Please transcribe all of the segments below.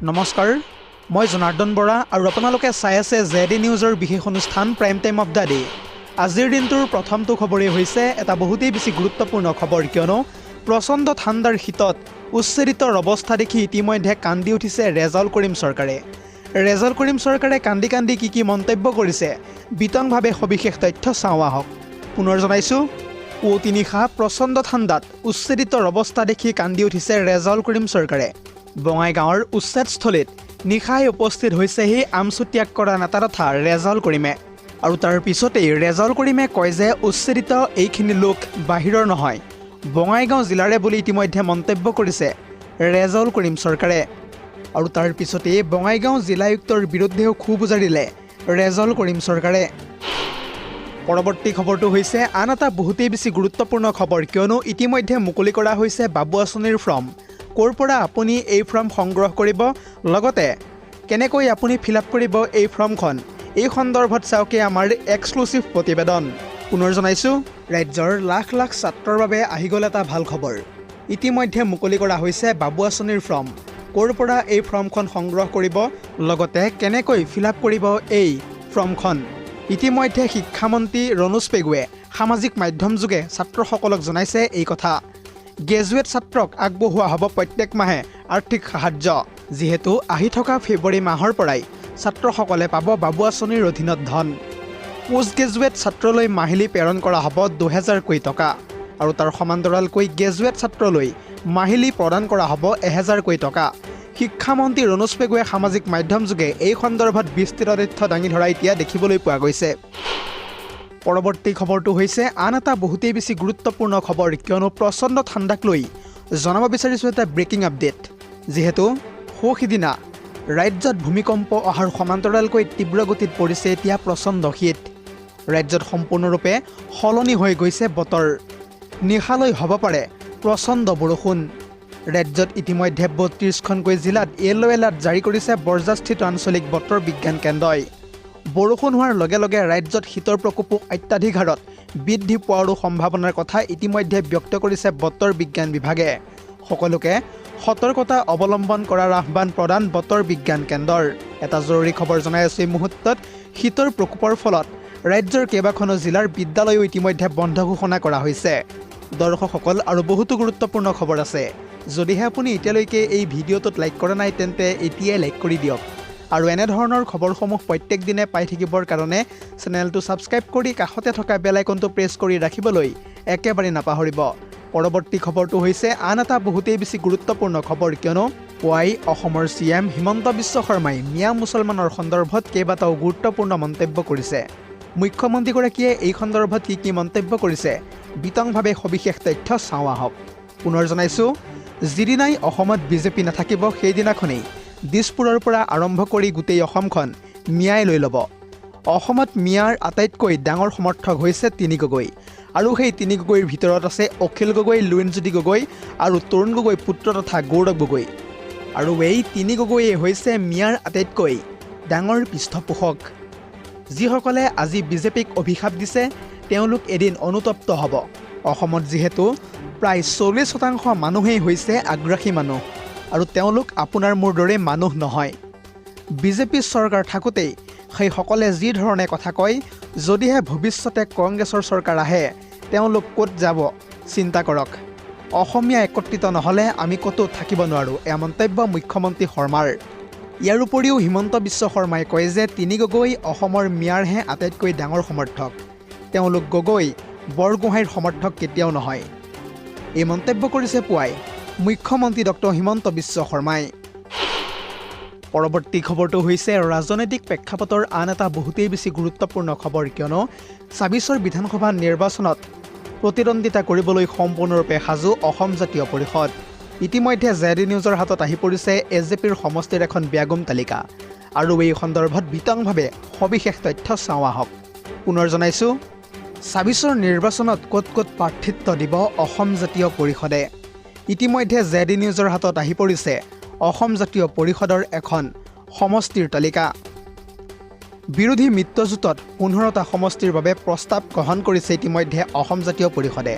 নমস্কাৰ মই জনাৰ্দন বৰা আৰু আপোনালোকে চাই আছে জেডি নিউজৰ বিশেষ অনুষ্ঠান prime time of the day. আজিৰ দিনটোৰ প্ৰথমটো খবৰেই হৈছে এটা বহুতেই বেছি গুৰুত্বপূৰ্ণ খবৰ, কিয়নো প্ৰচণ্ড ঠাণ্ডাৰ শীতত উচ্ছেদিতৰ অৱস্থা দেখি ইতিমধ্যে কান্দি উঠিছে ৰেজাউল কৰিম চৰকাৰে। ৰেজাউল কৰিম চৰকাৰে কান্দি কান্দি কি মন্তব্য কৰিছে বিতংভাৱে সবিশেষ তথ্য চাওঁ আহক। পুনৰ জনাইছোঁ, পুৱতি নিশা প্ৰচণ্ড ঠাণ্ডাত উচ্ছেদিতৰ অৱস্থা দেখি কান্দি উঠিছে ৰেজাউল কৰিম চৰকাৰে। বঙাইগাঁৱৰ উচ্ছেদস্থলীত নিশাই উপস্থিত হৈছেহি আমচু ত্যাগ কৰা নেতা তথা ৰেজাউল কৰিমে। আৰু তাৰ পিছতেই ৰেজাউল কৰিমে কয় যে উচ্ছেদিত এইখিনি লোক বাহিৰৰ নহয়, বঙাইগাঁও জিলাৰে বুলি ইতিমধ্যে মন্তব্য কৰিছে ৰেজাউল কৰিম চৰকাৰে। আৰু তাৰ পিছতেই বঙাইগাঁও জিলায়ুক্তৰ বিৰুদ্ধেও ক্ষোভ উজাৰিলে ৰেজাউল কৰিম চৰকাৰে। পৰৱৰ্তী খবৰটো হৈছে আন এটা বহুতেই বেছি গুৰুত্বপূৰ্ণ খবৰ, কিয়নো ইতিমধ্যে মুকলি কৰা হৈছে বাবু আঁচনিৰ ফৰ্ম। ক'ৰ পৰা আপুনি এই ফৰ্ম সংগ্ৰহ কৰিব, লগতে কেনেকৈ আপুনি ফিল আপ কৰিব এই ফৰ্মখন, এই সন্দৰ্ভত চাওকে আমাৰ এক্সক্লুচিভ প্ৰতিবেদন। পুনৰ জনাইছোঁ, ৰাজ্যৰ লাখ লাখ ছাত্ৰৰ বাবে আহি গ'ল এটা ভাল খবৰ। ইতিমধ্যে মুকলি কৰা হৈছে বাবু আঁচনিৰ ফৰ্ম। ক'ৰ পৰা এই ফৰ্মখন সংগ্ৰহ কৰিব, লগতে কেনেকৈ ফিল আপ কৰিব এই ফৰ্মখন। ইতিমধ্যে শিক্ষামন্ত্ৰী ৰণোজ পেগুৱে সামাজিক মাধ্যম যোগে ছাত্ৰসকলক জনাইছে এই কথা। গ্ৰেজুৱেট ছাত্ৰক আগবঢ়োৱা হ'ব প্ৰত্যেক মাহে আৰ্থিক সাহায্য, যিহেতু আহি থকা ফেব্ৰুৱাৰী মাহৰ পৰাই ছাত্ৰসকলে পাব বাবু আঁচনিৰ অধীনত ধন। পোষ্ট গ্ৰেজুৱেট ছাত্ৰলৈ মাহিলী প্ৰেৰণ কৰা হ'ব 2000 কোটি টকা, আৰু তাৰ সমান্তৰালকৈ গ্ৰেজুৱেট ছাত্ৰলৈ মাহিলী প্ৰদান কৰা হ'ব 1000 কোটি টকা। শিক্ষামন্ত্ৰী ৰণোজ পেগুৱে সামাজিক মাধ্যম যোগে এই সন্দৰ্ভত বিস্তৃত তথ্য দাঙি ধৰা এতিয়া দেখিবলৈ পোৱা গৈছে। পৰৱৰ্তী খবৰটো হৈছে আন এটা বহুতেই বেছি গুৰুত্বপূৰ্ণ খবৰ, কিয়নো প্ৰচণ্ড ঠাণ্ডাক লৈ জনাব বিচাৰিছোঁ এটা ব্ৰেকিং আপডেট। যিহেতু সিদিনা ৰাজ্যত ভূমিকম্প অহাৰ সমান্তৰালকৈ তীব্ৰ গতিত পৰিছে এতিয়া প্ৰচণ্ড শীত। ৰাজ্যত সম্পূৰ্ণৰূপে সলনি হৈ গৈছে বতৰ। নিশালৈ হ'ব পাৰে প্ৰচণ্ড বৰষুণ। ৰাজ্যত ইতিমধ্যে 32খনকৈ জিলাত য়েলো এলাৰ্ট জাৰি কৰিছে বৰজাস্থিত আঞ্চলিক বতৰ বিজ্ঞান কেন্দ্ৰই। বৰষুণ হোৱাৰ লগে লগে ৰাজ্যত শীতৰ প্ৰকোপো অত্যাধিক হাৰত বৃদ্ধি পোৱাৰো সম্ভাৱনাৰ কথা ইতিমধ্যে ব্যক্ত কৰিছে বতৰ বিজ্ঞান বিভাগে। সকলোকে সতৰ্কতা অৱলম্বন কৰাৰ আহ্বান প্ৰদান বতৰ বিজ্ঞান কেন্দ্ৰৰ। এটা জৰুৰী খবৰ জনাই আছোঁ, এই মুহূৰ্তত শীতৰ প্ৰকোপৰ ফলত ৰাজ্যৰ কেইবাখনো জিলাৰ বিদ্যালয়ো ইতিমধ্যে বন্ধ ঘোষণা কৰা হৈছে। দৰ্শকসকল, আৰু বহুতো গুৰুত্বপূৰ্ণ খবৰ আছে। যদিহে আপুনি এতিয়ালৈকে এই ভিডিঅ'টোত লাইক কৰা নাই, তেন্তে এতিয়াই লাইক কৰি দিয়ক। আৰু এনেধৰণৰ খবৰসমূহ প্ৰত্যেক দিনে পাই থাকিবৰ কাৰণে চেনেলটো ছাবস্ক্ৰাইব কৰি কাষতে থকা বেল আইকনটো প্ৰেছ কৰি ৰাখিবলৈ একেবাৰে নাপাহৰিব। পৰৱৰ্তী খবৰটো হৈছে আন এটা বহুতেই বেছি গুৰুত্বপূৰ্ণ খবৰ, কিয়নো পুৱাই অসমৰ CM হিমন্ত বিশ্ব শৰ্মাই মিয়া মুছলমানৰ সন্দৰ্ভত কেইবাটাও গুৰুত্বপূৰ্ণ মন্তব্য কৰিছে। মুখ্যমন্ত্ৰীগৰাকীয়ে এই সন্দৰ্ভত কি মন্তব্য কৰিছে বিতংভাৱে সবিশেষ তথ্য চাওঁ আহক। পুনৰ জনাইছোঁ, যিদিনাই অসমত বিজেপি নাথাকিব সেইদিনাখনেই দিছপুৰৰ পৰা আৰম্ভ কৰি গোটেই অসমখন মিয়াই লৈ ল'ব। অসমত মিয়াৰ আটাইতকৈ ডাঙৰ সমৰ্থক হৈছে তিনি গগৈ, আৰু সেই তিনি গগৈৰ ভিতৰত আছে অখিল গগৈ, লুৰিণজ্যোতি গগৈ আৰু তৰুণ গগৈ পুত্ৰ তথা গৌৰৱ গগৈ। আৰু এই তিনি গগৈয়ে হৈছে মিয়াৰ আটাইতকৈ ডাঙৰ পৃষ্ঠপোষক। যিসকলে আজি বিজেপিক অভিশাপ দিছে তেওঁলোক এদিন অনুতপ্ত হ'ব। অসমত যিহেতু প্ৰায় 40% মানুহেই হৈছে আগ্ৰাসী মানুহ, আৰু তেওঁলোক আপোনাৰ মোৰ দৰে মানুহ নহয়। বিজেপি চৰকাৰ থাকোঁতেই সেইসকলে যি ধৰণে কথা কয়, যদিহে ভৱিষ্যতে কংগ্ৰেছৰ চৰকাৰ আহে তেওঁলোক ক'ত যাব চিন্তা কৰক। অসমীয়া একত্ৰিত নহ'লে আমি ক'তো থাকিব নোৱাৰোঁ, এয়া মন্তব্য মুখ্যমন্ত্ৰী শৰ্মাৰ। ইয়াৰ উপৰিও হিমন্ত বিশ্ব শৰ্মাই কয় যে তিনি গগৈ অসমৰ মিয়াৰহে আটাইতকৈ ডাঙৰ সমৰ্থক, তেওঁলোক গগৈ বৰগোহাঁইৰ সমৰ্থক কেতিয়াও নহয়। এই মন্তব্য কৰিছে পুৱাই মুখ্যমন্ত্ৰী ডক্টৰ হিমন্ত বিশ্ব শৰ্মাই। পৰৱৰ্তী খবৰটো হৈছে ৰাজনৈতিক প্ৰেক্ষাপটৰ আন এটা বহুতেই বেছি গুৰুত্বপূৰ্ণ খবৰ, কিয়নো ২৬ৰ বিধানসভা নিৰ্বাচনত প্ৰতিদ্বন্দ্বিতা কৰিবলৈ সম্পূৰ্ণৰূপে সাজু অসম জাতীয় পৰিষদ। ইতিমধ্যে জেডি নিউজৰ হাতত আহি পৰিছে AJPৰ সমষ্টিৰ এখন ব্যাগুম তালিকা, আৰু এই সন্দৰ্ভত বিতংভাৱে সবিশেষ তথ্য চাওঁ আহক। পুনৰ জনাইছোঁ, ২৬ৰ নিৰ্বাচনত ক'ত ক'ত প্ৰাৰ্থিত্ব দিব অসম জাতীয় পৰিষদে। ইতিমধ্যে জেডি নিউজৰ হাতত আহি পৰিছে অসম জাতীয় পৰিষদৰ এখন সমষ্টিৰ তালিকা। বিৰোধী মিত্ৰজোঁটত 15টা সমষ্টিৰ বাবে প্ৰস্তাৱ গ্ৰহণ কৰিছে ইতিমধ্যে অসম জাতীয় পৰিষদে।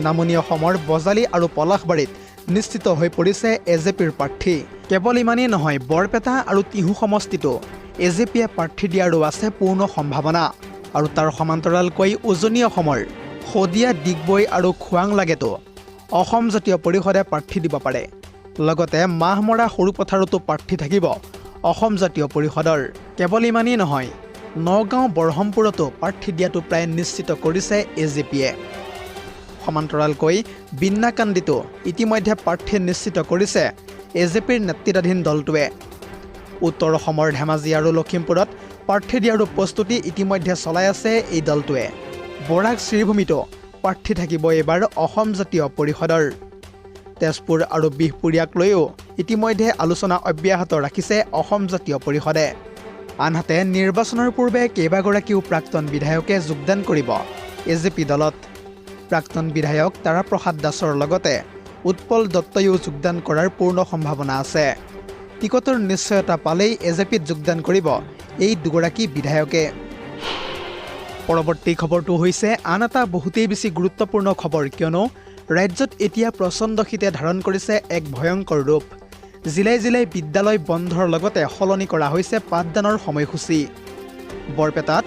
নামনি অসমৰ বজালী আৰু পলাশবাৰীত নিশ্চিত হৈ পৰিছে এজেপিৰ প্ৰাৰ্থী। কেৱল ইমানেই নহয়, বৰপেটা আৰু টিহু সমষ্টিতো এজেপিয়ে প্ৰাৰ্থী দিয়াৰো আছে পূৰ্ণ সম্ভাৱনা। আৰু তাৰ সমান্তৰালকৈ উজনি অসমৰ শদিয়া, ডিগবৈ আৰু খোৱাংলাগেতো অসম জাতীয় পৰিষদে প্ৰাৰ্থী দিব পাৰে। লগতে মাহমৰা সৰুপথাৰতো প্ৰাৰ্থী থাকিব অসম জাতীয় পৰিষদৰ। কেৱল ইমানেই নহয়, নগাঁও বৰহমপুৰতো প্ৰাৰ্থী দিয়াটো প্ৰায় নিশ্চিত কৰিছে এজেপিয়ে। সমান্তৰালকৈ বিন্নাকান্দিতো ইতিমধ্যে প্ৰাৰ্থী নিশ্চিত কৰিছে এজেপিৰ নেতৃত্বাধীন দলটোৱে। উত্তৰ অসমৰ ধেমাজি আৰু লখিমপুৰত প্ৰাৰ্থী দিয়াৰো প্ৰস্তুতি ইতিমধ্যে চলাই আছে এই দলটোৱে। বৰাক শ্ৰীভূমিতো প্ৰাৰ্থী থাকিব এইবাৰ অসম জাতীয় পৰিষদৰ। তেজপুৰ আৰু বিহপুৰীয়াক লৈও ইতিমধ্যে আলোচনা অব্যাহত ৰাখিছে অসম জাতীয় পৰিষদে। আনহাতে নিৰ্বাচনৰ পূৰ্বে কেইবাগৰাকীও প্ৰাক্তন বিধায়কে যোগদান কৰিব এজেপি দলত। প্ৰাক্তন বিধায়ক তাৰাপ্ৰসাদ দাসৰ লগতে উৎপল দত্তইও যোগদান কৰাৰ পূৰ্ণ সম্ভাৱনা আছে। টিকটৰ নিশ্চয়তা পালেই এজেপিত যোগদান কৰিব এই দুগৰাকী বিধায়কে। পৰৱৰ্তী খবৰটো হৈছে আন এটা বহুতেই বেছি গুৰুত্বপূৰ্ণ খবৰ, কিয়নো ৰাজ্যত এতিয়া প্ৰচণ্ড শীতে ধাৰণ কৰিছে এক ভয়ংকৰ ৰূপ। জিলাই জিলাই বিদ্যালয় বন্ধৰ লগতে সলনি কৰা হৈছে পাঠদানৰ সময়সূচী। বৰপেটাত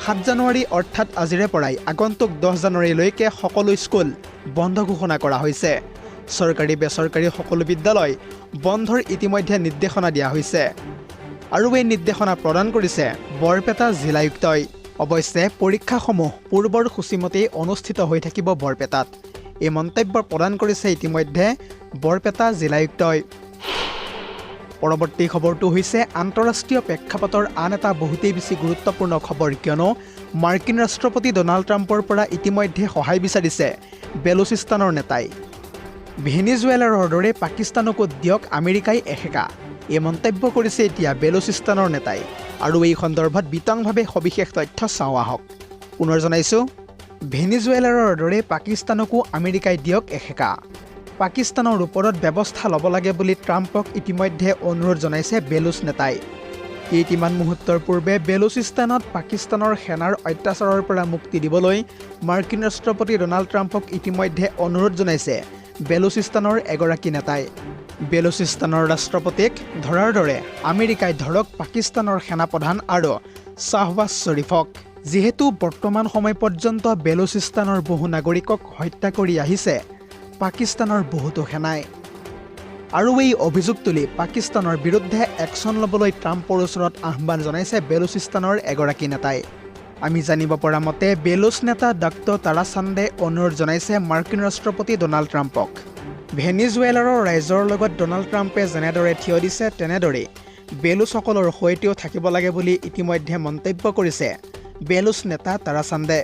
7 জানুৱাৰী অৰ্থাৎ আজিৰে পৰাই আগন্তুক 10 জানুৱাৰীলৈকে সকলো স্কুল বন্ধ ঘোষণা কৰা হৈছে। চৰকাৰী বেচৰকাৰী সকলো বিদ্যালয় বন্ধৰ ইতিমধ্যে নিৰ্দেশনা দিয়া হৈছে। আৰু এই নিৰ্দেশনা প্ৰদান কৰিছে বৰপেটা জিলায়ুক্তই। অৱশ্যে পৰীক্ষাসমূহ পূৰ্বৰ সূচীমতেই অনুষ্ঠিত হৈ থাকিব বৰপেটাত। এই মন্তব্য প্ৰদান কৰিছে ইতিমধ্যে বৰপেটা জিলায়ুক্তই। পৰৱৰ্তী খবৰটো হৈছে আন্তঃৰাষ্ট্ৰীয় প্ৰেক্ষাপটৰ আন এটা বহুতেই বেছি গুৰুত্বপূৰ্ণ খবৰ, কিয়নো মাৰ্কিন ৰাষ্ট্ৰপতি ডনাল্ড ট্ৰাম্পৰ পৰা ইতিমধ্যে সহায় বিচাৰিছে বেলুচিস্তানৰ নেতাই। ভেনিজুৱেলাৰ দৰে পাকিস্তানকো দিয়ক আমেৰিকাই এসেকা, এই মন্তব্য কৰিছে এতিয়া বেলুচিস্তানৰ নেতাই। আৰু এই সন্দৰ্ভত বিতংভাৱে সবিশেষ তথ্য চাওঁ আহক। পুনৰ জনাইছোঁ, ভেনিজুৱেলাৰ দৰে পাকিস্তানকো আমেৰিকাই দিয়ক এসেকা। পাকিস্তানৰ ওপৰত ব্যৱস্থা ল'ব লাগে বুলি ট্ৰাম্পক ইতিমধ্যে অনুৰোধ জনাইছে বেলুচ নেতাই। কেইটিমান মুহূৰ্তৰ পূৰ্বে বেলুচিস্তানত পাকিস্তানৰ সেনাৰ অত্যাচাৰৰ পৰা মুক্তি দিবলৈ মাৰ্কিন ৰাষ্ট্ৰপতি ডনাল্ড ট্ৰাম্পক ইতিমধ্যে অনুৰোধ জনাইছে বেলুচিস্তানৰ এগৰাকী নেতাই। বেলুচিস্তানৰ ৰাষ্ট্ৰপতিক ধৰাৰ দৰে আমেৰিকাই ধৰক পাকিস্তানৰ সেনাপ্ৰধান আৰু শ্বাহবাজ শ্বৰীফক। যিহেতু বৰ্তমান সময় পৰ্যন্ত বেলুচিস্তানৰ বহু নাগৰিকক হত্যা কৰি আহিছে পাকিস্তানৰ বহুতো সেনাই। আৰু এই অভিযোগ তুলি পাকিস্তানৰ বিৰুদ্ধে একশ্যন ল'বলৈ ট্ৰাম্পৰ ওচৰত আহ্বান জনাইছে বেলুচিস্তানৰ এগৰাকী নেতাই। আমি জানিব পৰা মতে বেলুচ নেতা ডক্টৰ তাৰাচান্দে অনুৰোধ জনাইছে মাৰ্কিন ৰাষ্ট্ৰপতি ডনাল্ড ট্ৰাম্পক। ভেনিজুৱেলাৰ ৰাইজৰ লগত ডনাল্ড ট্ৰাম্পে যেনেদৰে থিয় দিছে তেনেদৰেই বেলুচসকলৰ সৈতেও থাকিব লাগে বুলি ইতিমধ্যে মন্তব্য কৰিছে বেলুচ নেতা তাৰাচান্দে।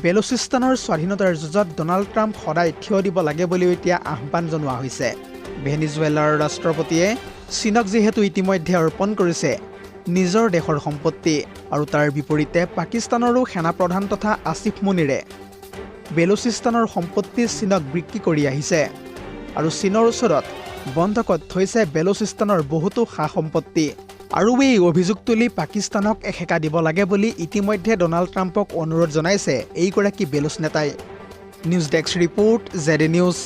বেলুচিস্তানৰ স্বাধীনতাৰ যুঁজত ডনাল্ড ট্ৰাম্প সদায় থিয় দিব লাগে বুলিও এতিয়া আহ্বান জনোৱা হৈছে। ভেনিজুৱেলাৰ ৰাষ্ট্ৰপতিয়ে চীনক যিহেতু ইতিমধ্যে অৰ্পণ কৰিছে নিজৰ দেশৰ সম্পত্তি, আৰু তাৰ বিপৰীতে পাকিস্তানৰো সেনাপ্ৰধান তথা আসিফ মুনিৰে বেলুচিস্তানৰ সম্পত্তি চীনক বিক্ৰী কৰি আহিছে। আৰু চীনৰ ওচৰত বন্ধকত থৈছে বেলুচিস্তানৰ বহুতো সা সম্পত্তি। আৰু এই অভিযোগ তুলি পাকিস্তানক এসেকা দিব লাগে বুলি ইতিমধ্যে ডনাল্ড ট্ৰাম্পক অনুৰোধ জনাইছে এইগৰাকী বেলুচ নেতাই। News desk report, ZD news.